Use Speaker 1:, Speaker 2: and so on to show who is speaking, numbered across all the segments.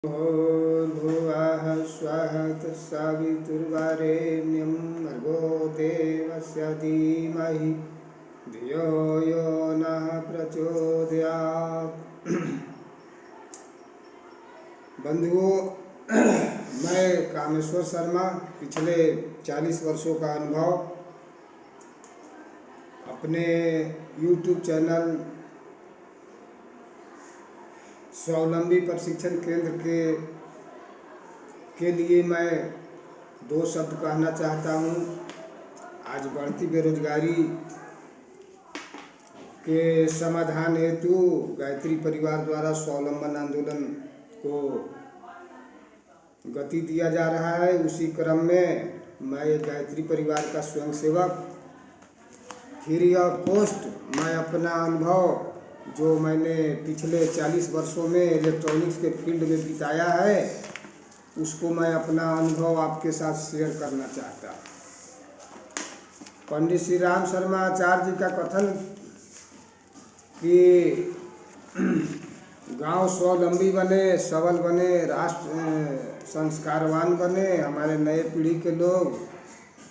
Speaker 1: भुवः स्वः तत्सवितुर्वरेण्यं भर्गो देवस्य धीमहि धियो यो नः प्रचोदयात्। बंधुओं, मैं कामेश्वर शर्मा, पिछले 40 वर्षों का अनुभव अपने YouTube चैनल स्वावलंबी प्रशिक्षण केंद्र के लिए मैं 2 शब्द कहना चाहता हूँ। आज बढ़ती बेरोजगारी के समाधान हेतु गायत्री परिवार द्वारा स्वावलंबन आंदोलन को गति दिया जा रहा है। उसी क्रम में मैं गायत्री परिवार का स्वयंसेवक फ्री ऑफ कॉस्ट मैं अपना अनुभव जो मैंने पिछले 40 वर्षों में इलेक्ट्रॉनिक्स के फील्ड में बिताया है, उसको मैं अपना अनुभव आपके साथ शेयर करना चाहता। पंडित श्री राम शर्मा आचार्य जी का कथन कि गांव स्वावलंबी बने, सबल बने, राष्ट्र संस्कारवान बने, हमारे नए पीढ़ी के लोग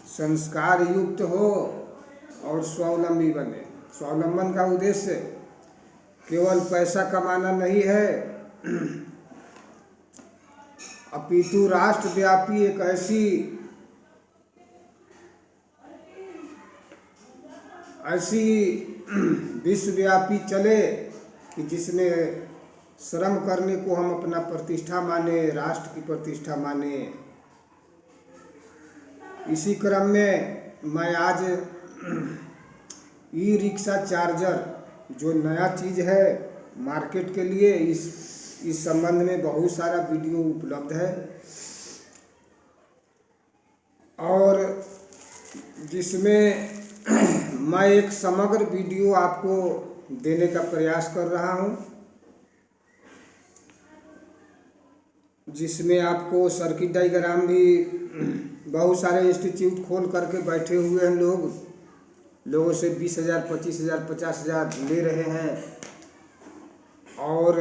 Speaker 1: संस्कार युक्त हो और स्वावलंबी बने। स्वावलंबन का उद्देश्य केवल पैसा कमाना नहीं है, अपितु राष्ट्रव्यापी एक ऐसी विश्वव्यापी चले कि जिसमें श्रम करने को हम अपना प्रतिष्ठा माने, राष्ट्र की प्रतिष्ठा माने। इसी क्रम में मैं आज ई रिक्शा चार्जर जो नया चीज़ है मार्केट के लिए, इस संबंध में बहुत सारा वीडियो उपलब्ध है और जिसमें मैं एक समग्र वीडियो आपको देने का प्रयास कर रहा हूं, जिसमें आपको सर्किट डायग्राम भी बहुत सारे इंस्टीट्यूट खोल करके बैठे हुए हैं लोगों से 20,000, 25,000, 50,000 ले रहे हैं और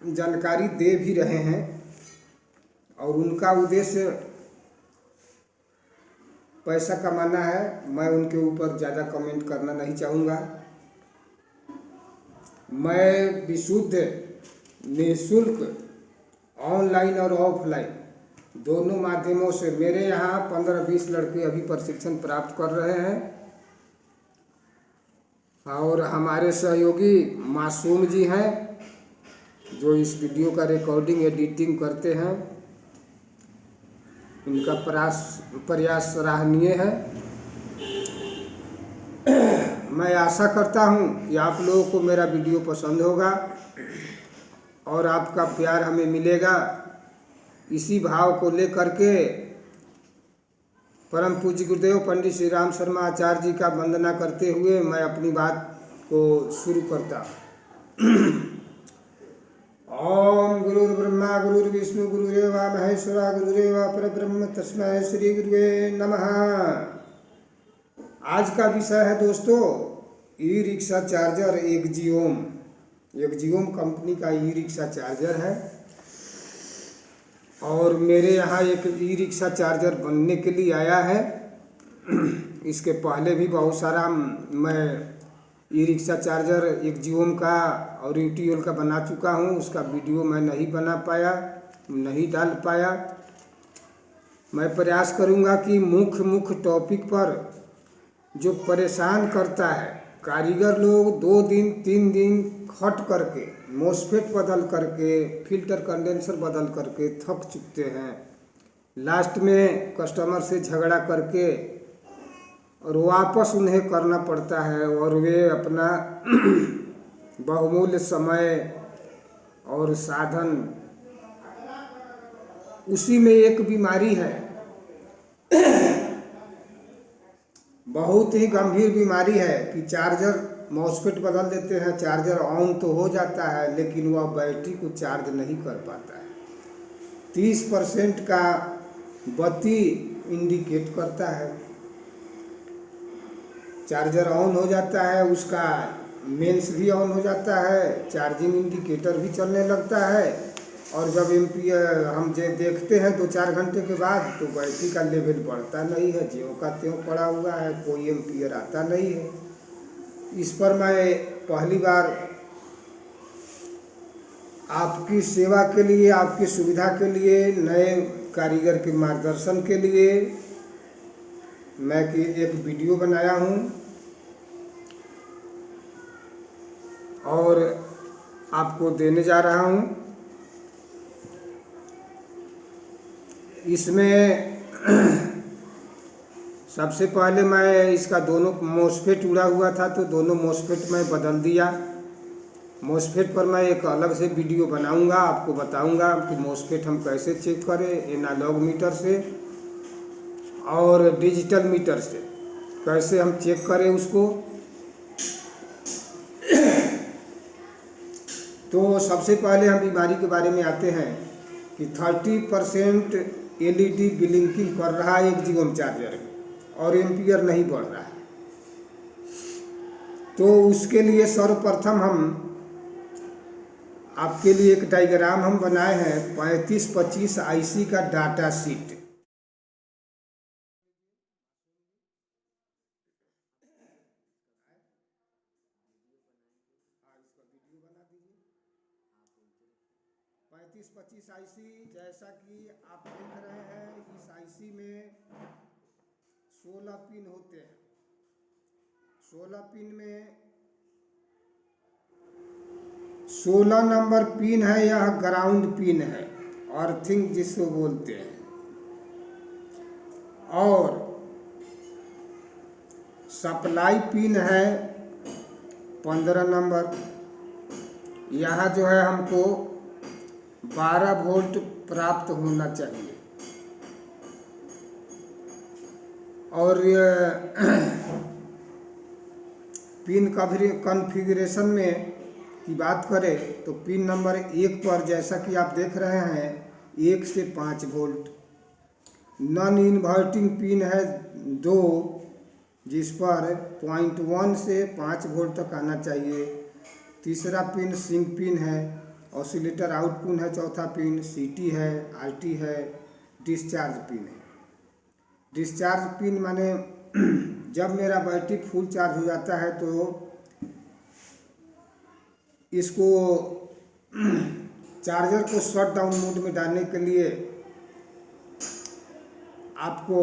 Speaker 1: जानकारी दे भी रहे हैं और उनका उद्देश्य पैसा कमाना है। मैं उनके ऊपर ज़्यादा कमेंट करना नहीं चाहूँगा। मैं विशुद्ध निःशुल्क ऑनलाइन और ऑफलाइन दोनों माध्यमों से मेरे यहाँ 15-20 लड़के अभी प्रशिक्षण प्राप्त कर रहे हैं और हमारे सहयोगी मासूम जी हैं जो इस वीडियो का रिकॉर्डिंग एडिटिंग करते हैं। इनका प्रयास सराहनीय है। मैं आशा करता हूं कि आप लोगों को मेरा वीडियो पसंद होगा और आपका प्यार हमें मिलेगा। इसी भाव को लेकर के परम पूज्य गुरुदेव पंडित श्री राम शर्मा आचार्य जी का वंदना करते हुए मैं अपनी बात को शुरू करता। ओम गुरुर्ब्रह्मा गुरुर्विष्णु गुरुदेव महेश्वरा गुरुदेव परब्रह्म तस्मै श्री गुरुवे नमः। आज का विषय है दोस्तों e rickshaw charger. Axiom company का ई रिक्शा चार्जर है और मेरे यहाँ एक ई रिक्शा चार्जर बनने के लिए आया है। इसके पहले भी बहुत सारा मैं ई रिक्शा चार्जर एक्जियोम का और यूटीएल का बना चुका हूँ। उसका वीडियो मैं नहीं बना पाया, नहीं डाल पाया। मैं प्रयास करूँगा कि मुख्य टॉपिक पर जो परेशान करता है, कारीगर लोग 2 दिन 3 दिन खट करके मोसफेट बदल करके फिल्टर कंडेंसर बदल करके थक चुकते हैं। लास्ट में कस्टमर से झगड़ा करके और वापस उन्हें करना पड़ता है और वे अपना बहुमूल्य समय और साधन, उसी में एक बीमारी है, बहुत ही गंभीर बीमारी है कि चार्जर मॉसफेट बदल देते हैं, चार्जर ऑन तो हो जाता है लेकिन वह बैटरी को चार्ज नहीं कर पाता है। 30% का बत्ती इंडिकेट करता है, चार्जर ऑन हो जाता है, उसका मेंस भी ऑन हो जाता है, चार्जिंग इंडिकेटर भी चलने लगता है और जब एम्पियर हम देखते हैं 2-4 घंटे के बाद तो बैटरी का लेवल बढ़ता नहीं है, ज्यों का त्यों पड़ा हुआ है, कोई एम्पियर आता नहीं है। इस पर मैं पहली बार आपकी सेवा के लिए, आपकी सुविधा के लिए, नए कारीगर के मार्गदर्शन के लिए मैं एक वीडियो बनाया हूँ और आपको देने जा रहा हूँ। इसमें सबसे पहले मैं इसका दोनों मॉसफेट उड़ा हुआ था तो दोनों मॉसफेट मैं बदल दिया। मॉसफेट पर मैं एक अलग से वीडियो बनाऊंगा, आपको बताऊंगा कि मॉसफेट हम कैसे चेक करें, एनालॉग मीटर से और डिजिटल मीटर से कैसे हम चेक करें उसको। तो सबसे पहले हम बीमारी के बारे में आते हैं कि 30% LED ब्लिंकिंग कर रहा है एक जीओम चार्जर में और एम्पियर नहीं बढ़ रहा है। तो उसके लिए सर्वप्रथम हम आपके लिए एक डायग्राम हम बनाए हैं 3525 IC का डाटा शीट। पैंतीस 25 IC जैसा कि आप देख रहे हैं, इस IC में 16 पिन होते हैं। 16 पिन में 16 नंबर पिन है, यह ग्राउंड पिन है, अर्थिंग जिसको बोलते हैं। और सप्लाई पिन है 15 नंबर। यहाँ जो है हमको 12 वोल्ट प्राप्त होना चाहिए। और पिन कॉन्फ़िगरेशन में की बात करें तो पिन नंबर 1 पर जैसा कि आप देख रहे हैं 1 से 5 वोल्ट। नॉन इन्वर्टिंग पिन है 2, जिस पर 0.1 से 5 वोल्ट तक आना चाहिए। तीसरा पिन सिंक पिन है, ऑसिलेटर आउट पिन है, चौथा पिन CT है, RT है, डिस्चार्ज पिन है। डिस्चार्ज पिन माने जब मेरा बैटरी फुल चार्ज हो जाता है तो इसको चार्जर को शट डाउन मोड में डालने के लिए आपको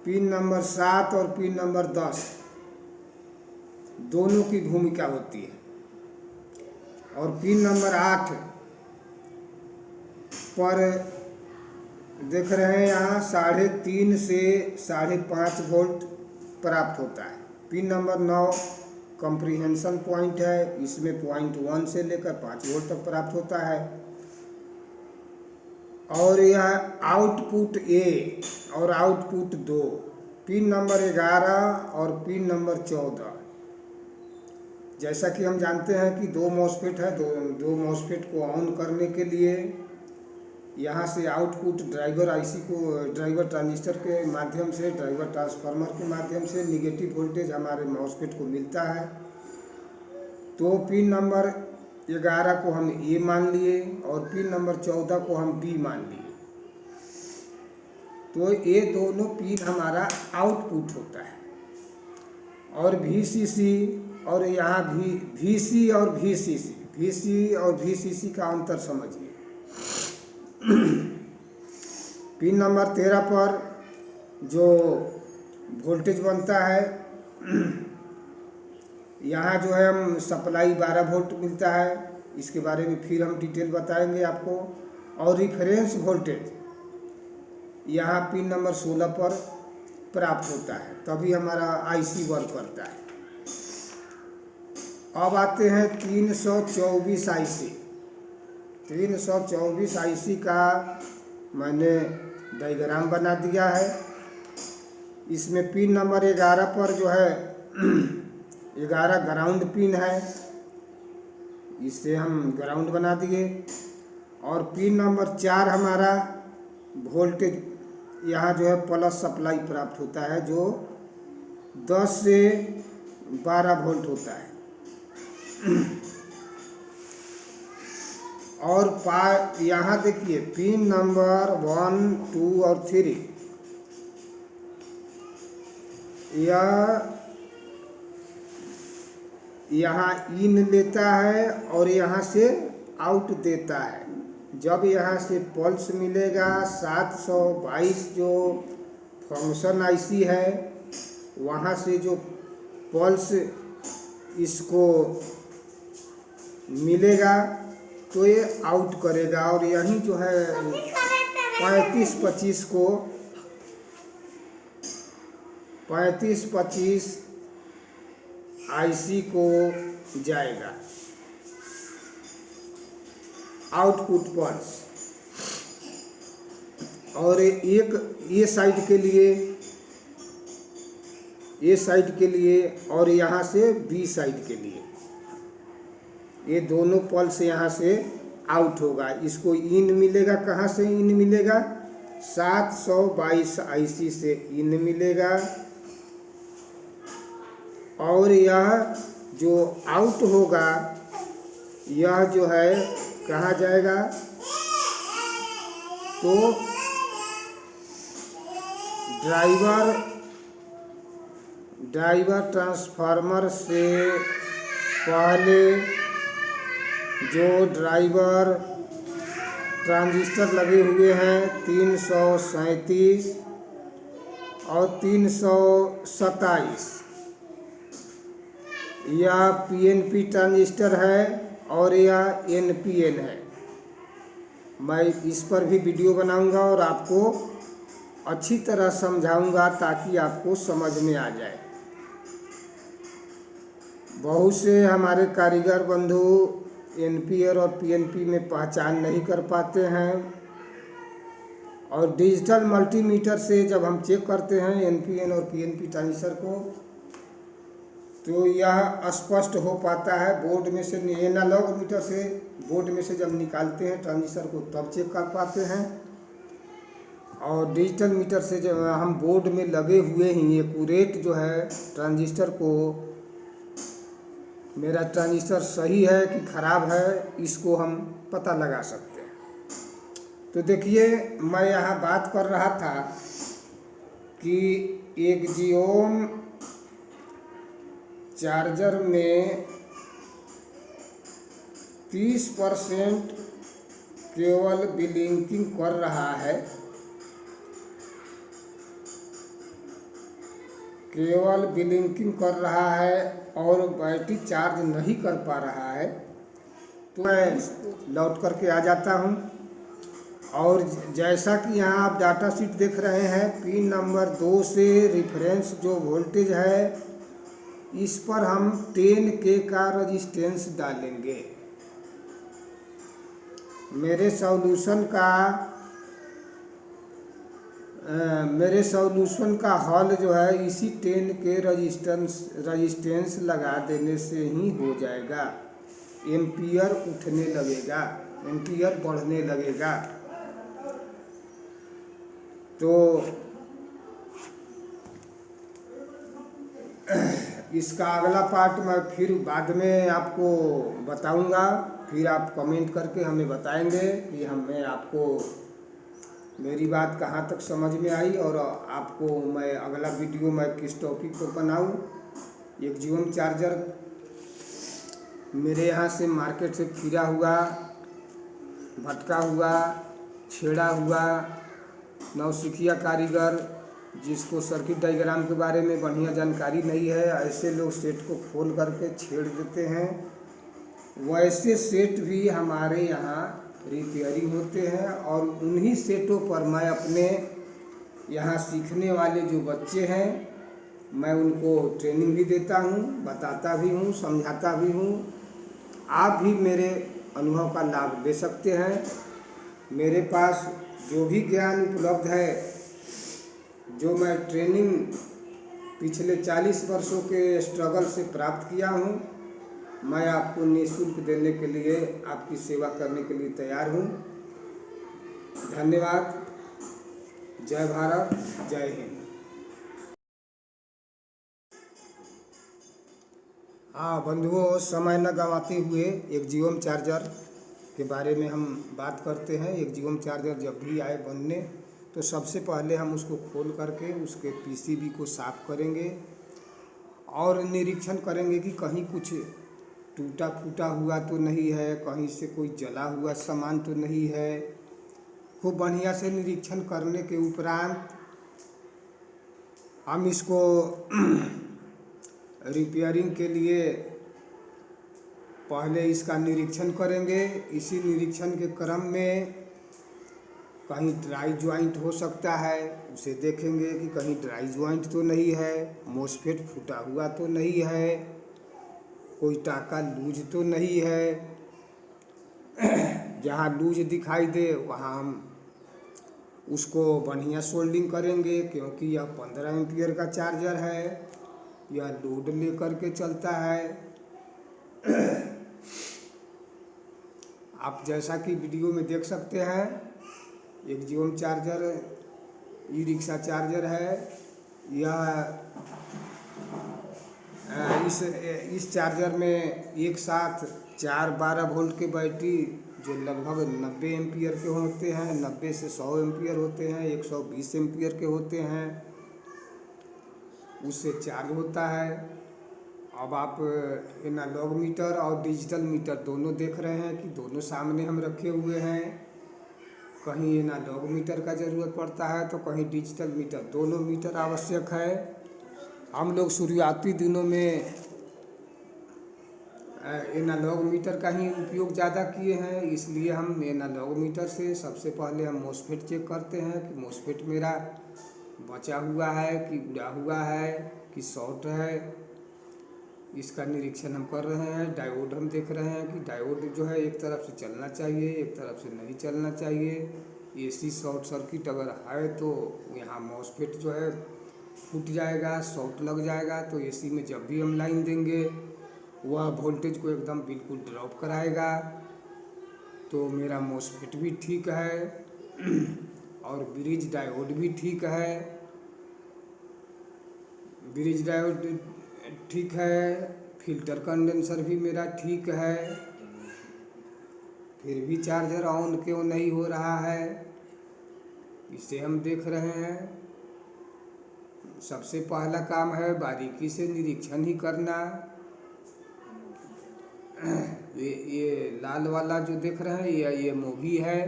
Speaker 1: पिन नंबर 7 और पिन नंबर 10 दोनों की भूमिका होती है। और पिन नंबर 8 पर देख रहे हैं यहाँ 3.5 से 5.5 वोल्ट प्राप्त होता है। पिन नंबर 9 कंप्रीहेंशन पॉइंट है, इसमें 0.1 से लेकर 5 वोल्ट तक प्राप्त होता है। और यह आउटपुट A और आउटपुट 2, पिन नंबर 11 और पिन नंबर 14। जैसा कि हम जानते हैं कि 2 मॉसफेट है, दो मॉसफेट को ऑन करने के लिए यहाँ से आउटपुट ड्राइवर IC को ड्राइवर ट्रांजिस्टर के माध्यम से, ड्राइवर ट्रांसफार्मर के माध्यम से निगेटिव वोल्टेज हमारे मॉसफेट को मिलता है। तो पिन नंबर 11 को हम A मान लिए और पिन नंबर 14 को हम B मान लिए। तो ये दोनों पिन हमारा आउटपुट होता है। और VCC और यहाँ भी VC और VCC का अंतर समझिए। पिन नंबर 13 पर जो वोल्टेज बनता है, यहाँ जो है हम सप्लाई 12 वोल्ट मिलता है, इसके बारे में फिर हम डिटेल बताएंगे आपको। और रिफरेंस वोल्टेज यहाँ पिन नंबर 16 पर प्राप्त होता है, तभी हमारा IC वर्क करता है। अब आते हैं 324 IC। 324 IC का मैंने डायग्राम बना दिया है। इसमें पिन नंबर 11 पर जो है 11 ग्राउंड पिन है, इसे हम ग्राउंड बना दिए। और पिन नंबर 4 हमारा वोल्टेज यहाँ जो है प्लस सप्लाई प्राप्त होता है, जो 10 से 12 वोल्ट होता है। और यहाँ देखिए पिन नंबर 1, 2 और 3 यहाँ इन लेता है और यहाँ से आउट देता है। जब यहाँ से पल्स मिलेगा 722 जो फंक्शन आईसी है, वहाँ से जो पल्स इसको मिलेगा तो ये आउट करेगा। और यहीं जो है 3525 को 3525 आईसी को जाएगा आउटपुट पल्स। और एक ये साइड के लिए और यहाँ से बी साइड के लिए ये दोनों पल्स यहाँ से आउट होगा। इसको इन मिलेगा, कहाँ से इन मिलेगा? 722 आईसी से इन मिलेगा। और यह जो आउट होगा यह जो है कहाँ जाएगा? तो ड्राइवर ट्रांसफार्मर से पहले जो ड्राइवर ट्रांजिस्टर लगे हुए हैं 337 और 327, यह पीएनपी ट्रांजिस्टर है और यह एनपीएन है। मैं इस पर भी वीडियो बनाऊंगा और आपको अच्छी तरह समझाऊंगा ताकि आपको समझ में आ जाए। बहुत से हमारे कारीगर बंधु एनपीआर और पीएनपी में पहचान नहीं कर पाते हैं, और डिजिटल मल्टीमीटर से जब हम चेक करते हैं एनपीएन और पीएनपी ट्रांजिस्टर को तो यह स्पष्ट हो पाता है। बोर्ड में से एनालॉग मीटर से बोर्ड में से जब निकालते हैं ट्रांजिस्टर को तब चेक कर पाते हैं, और डिजिटल मीटर से जब हम बोर्ड में लगे हुए ही एक्यूरेट जो है ट्रांजिस्टर को, मेरा ट्रांजिस्टर सही है कि ख़राब है, इसको हम पता लगा सकते हैं। तो देखिए मैं यहाँ बात कर रहा था कि एक जिओम चार्जर में 30% केवल ब्लिंकिंग कर रहा है, और बैटरी चार्ज नहीं कर पा रहा है। तो मैं लौट करके आ जाता हूँ। और जैसा कि यहाँ आप डाटा शीट देख रहे हैं, पिन नंबर 2 से रिफरेंस जो वोल्टेज है इस पर हम 10K का रजिस्टेंस डालेंगे। मेरे सॉल्यूशन का हल जो है इसी 10K रजिस्टेंस लगा देने से ही हो जाएगा। एम्पियर उठने लगेगा, एम्पियर बढ़ने लगेगा। तो इसका अगला पार्ट मैं फिर बाद में आपको बताऊंगा। फिर आप कमेंट करके हमें बताएंगे कि मेरी बात कहाँ तक समझ में आई, और आपको मैं अगला वीडियो मैं किस टॉपिक पर बनाऊं। एक जिओम चार्जर मेरे यहाँ से मार्केट से फिरा हुआ, भटका हुआ, छेड़ा हुआ नौसिखिया कारीगर जिसको सर्किट डायग्राम के बारे में बढ़िया जानकारी नहीं है, ऐसे लोग सेट को खोल करके छेड़ देते हैं। वैसे सेट भी हमारे यहाँ रिपेयरिंग होते हैं, और उन्हीं सेटों पर मैं अपने यहाँ सीखने वाले जो बच्चे हैं मैं उनको ट्रेनिंग भी देता हूँ, बताता भी हूँ, समझाता भी हूँ। आप भी मेरे अनुभव का लाभ ले सकते हैं। मेरे पास जो भी ज्ञान उपलब्ध है, जो मैं ट्रेनिंग पिछले 40 वर्षों के स्ट्रगल से प्राप्त किया हूँ, मैं आपको निःशुल्क देने के लिए, आपकी सेवा करने के लिए तैयार हूँ। धन्यवाद। जय भारत, जय हिंद। हाँ बंधुओं, समय न गंवाते हुए एक जिओम चार्जर के बारे में हम बात करते हैं। एक जीओम चार्जर जब भी आए बनने तो सबसे पहले हम उसको खोल करके उसके पीसीबी को साफ़ करेंगे और निरीक्षण करेंगे कि कहीं कुछ टूटा फूटा हुआ तो नहीं है, कहीं से कोई जला हुआ सामान तो नहीं है। खूब बढ़िया से निरीक्षण करने के उपरांत हम इसको रिपेयरिंग के लिए पहले इसका निरीक्षण करेंगे। इसी निरीक्षण के क्रम में कहीं ड्राई ज्वाइंट हो सकता है, उसे देखेंगे कि कहीं ड्राई ज्वाइंट तो नहीं है, मोसफेट फूटा हुआ तो नहीं है, कोई टाका लूज तो नहीं है। जहाँ लूज दिखाई दे वहाँ हम उसको बढ़िया सोल्डिंग करेंगे, क्योंकि यह 15 एम्पियर का चार्जर है, यह लोड लेकर के चलता है। आप जैसा कि वीडियो में देख सकते हैं, एक जीओम चार्जर ई रिक्शा चार्जर है। यह इस चार्जर में एक साथ 4 12 वोल्ट के बैटरी जो लगभग 90 एम्पियर के होते हैं, 90 से 100 एम्पियर होते हैं, 120 एम्पियर के होते हैं, उससे चार्ज होता है। अब आप एनालॉग मीटर और डिजिटल मीटर दोनों देख रहे हैं कि दोनों सामने हम रखे हुए हैं। कहीं एनालॉग मीटर का ज़रूरत पड़ता है तो कहीं डिजिटल मीटर, दोनों मीटर आवश्यक है। हम लोग शुरुआती दिनों में एनालॉग मीटर का ही उपयोग ज़्यादा किए हैं, इसलिए हम एनालॉग मीटर से सबसे पहले हम मोसफेट चेक करते हैं कि मोसफेट मेरा बचा हुआ है कि उड़ा हुआ है कि शॉर्ट है। इसका निरीक्षण हम कर रहे हैं। डायोड हम देख रहे हैं कि डायोड जो है एक तरफ से चलना चाहिए, एक तरफ से नहीं चलना चाहिए। एसी शॉर्ट सर्किट अगर है तो यहाँ मोसफेट जो है फूट जाएगा, शॉर्ट लग जाएगा। तो एसी में जब भी हम लाइन देंगे वह वोल्टेज को एकदम बिल्कुल ड्रॉप कराएगा। तो मेरा मोसफेट भी ठीक है और ब्रिज डायोड भी ठीक है। ब्रिज डायोड ठीक है, फिल्टर कंडेंसर भी मेरा ठीक है, फिर भी चार्जर ऑन क्यों नहीं हो रहा है, इसे हम देख रहे हैं। सबसे पहला काम है बारीकी से निरीक्षण ही करना। ये लाल वाला जो देख रहे हैं ये मोभी है।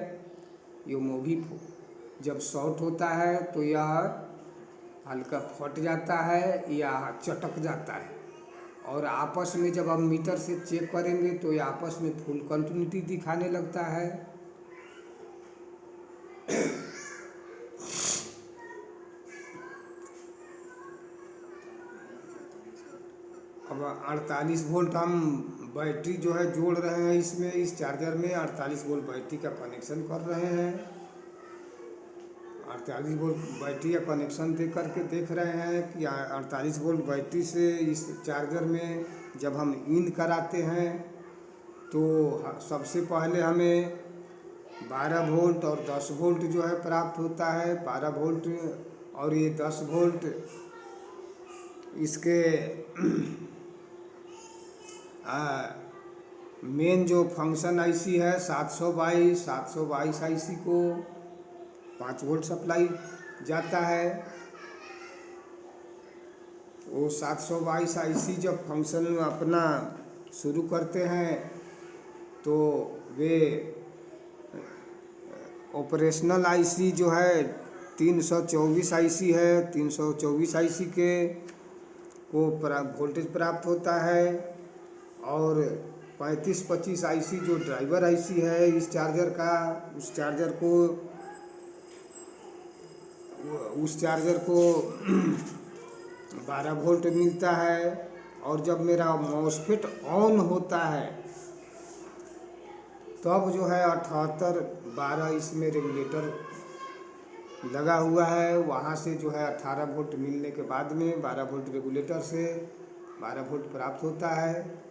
Speaker 1: ये मोभी जब शॉर्ट होता है तो यह हल्का फट जाता है या चटक जाता है, और आपस में जब हम मीटर से चेक करेंगे तो ये आपस में फुल कंटिन्यूटी दिखाने लगता है। अब 48 वोल्ट हम बैटरी जो है जोड़ रहे हैं इसमें, इस चार्जर में 48 वोल्ट बैटरी का कनेक्शन कर रहे हैं। 48 वोल्ट बैटरी का कनेक्शन दे करके देख रहे हैं कि 48 वोल्ट बैटरी से इस चार्जर में जब हम इन कराते हैं तो सबसे पहले हमें 12 वोल्ट और 10 वोल्ट जो है प्राप्त होता है। 12 वोल्ट और ये 10 वोल्ट इसके मेन जो फंक्शन आईसी है 722 आईसी को 5 वोल्ट सप्लाई जाता है। वो 722 आईसी जब फंक्शन अपना शुरू करते हैं तो वे ऑपरेशनल आईसी जो है 324 आईसी है, 324 आईसी के को वोल्टेज प्राप्त होता है। और 3525 आईसी जो ड्राइवर आईसी है इस चार्जर का, उस चार्जर को 12 वोल्ट मिलता है। और जब मेरा मॉसफेट ऑन होता है तब जो है 7812 इसमें रेगुलेटर लगा हुआ है, वहाँ से जो है 18 वोल्ट मिलने के बाद में 12 वोल्ट रेगुलेटर से 12 वोल्ट प्राप्त होता है।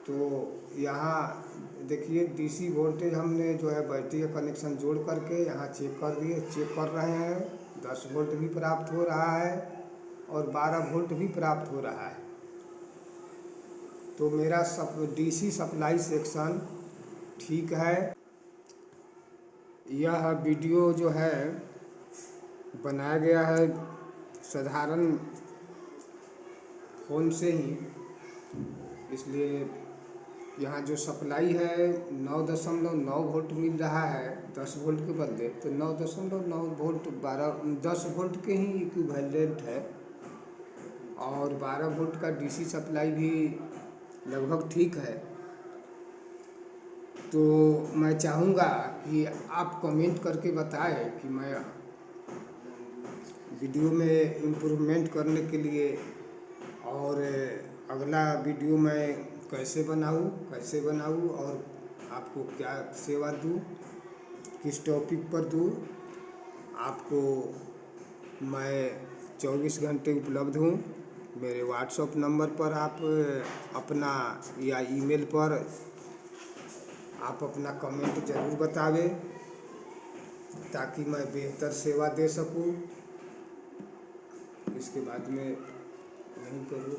Speaker 1: तो यहाँ देखिए डीसी वोल्टेज हमने जो है बैटरी का कनेक्शन जोड़ करके यहाँ चेक कर रहे हैं। 10 वोल्ट भी प्राप्त हो रहा है और 12 वोल्ट भी प्राप्त हो रहा है। तो मेरा डीसी सप्लाई सेक्शन ठीक है। यह वीडियो जो है बनाया गया है साधारण फ़ोन से ही, इसलिए यहाँ जो सप्लाई है 9.9 वोल्ट मिल रहा है 10 वोल्ट के बदले, तो 9.9 वोल्ट 10 वोल्ट के ही इक्विवेलेंट है। और 12 वोल्ट का डीसी सप्लाई भी लगभग ठीक है। तो मैं चाहूँगा कि आप कमेंट करके बताएं कि मैं वीडियो में इम्प्रूवमेंट करने के लिए और अगला वीडियो मैं कैसे बनाऊँ और आपको क्या सेवा दूँ, किस टॉपिक पर दूँ। आपको मैं 24 घंटे उपलब्ध हूँ। मेरे व्हाट्सएप नंबर पर आप अपना या ईमेल पर आप अपना कमेंट ज़रूर बतावें, ताकि मैं बेहतर सेवा दे सकूँ। इसके बाद में नहीं करूँ।